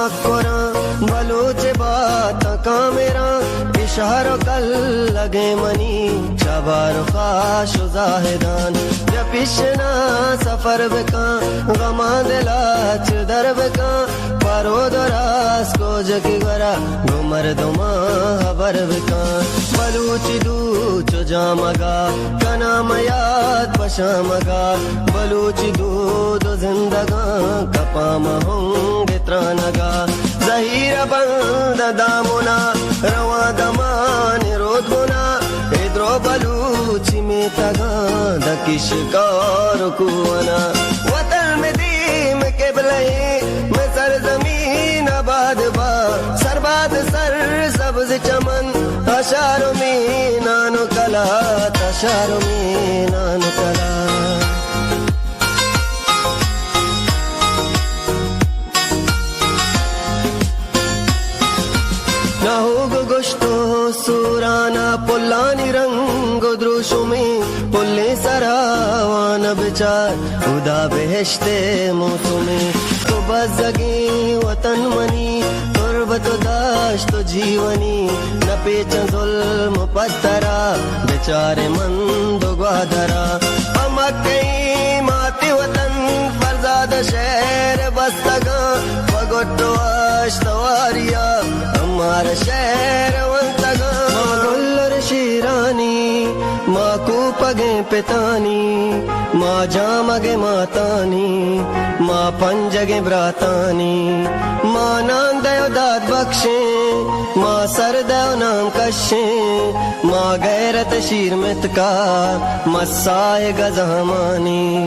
मक्कोरा बलूच बात का मेरा इशारों कल लगे मनी शबार खाश जाहिदान जपिशना सफर बेका गमा दिलाच दर बेका पारो दरास को जकी गरा घुमर दुमा हबर बेका बलूच दूच जामगा कना मयाद पशामगा बलूच दूध जिंदगा कपाम होंगे त्रानगा जहीर बंद दामुना रवा दमान रोद गुना इद्रो बलूची में तगा दकिश कार कुआना वतन में दीम के बलई में सरजमीन आबाद बा सरबाद सर सब्ज चमन अशारों में नानो कला तशारों में नानो कला नाहुग गोश्तो सुराना पुल्लानी रंग द्रुशुमी पुल्ले सरावान बिचार उदा बेहश्ते मौसुमी तो बज़गी वतन मनी तुर्बत दाश्त जीवनी न पेच जुल्म पत्तरा बेचारे मंद ग्वादरा अमकई माती वतन फरजाद शहर बस्तगा पगोट्टो आश्तवारिया हमारा शहर वंतगा गुल्लर शीरानी माँ को पगे पितानी माँ जामगे मातानी माँ पंजगे ब्रातानी माँ नाम दयो दाद बख्शे माँ सर दयो नाम कशे माँ गैरत शीर मित का मसाए गजहमानी।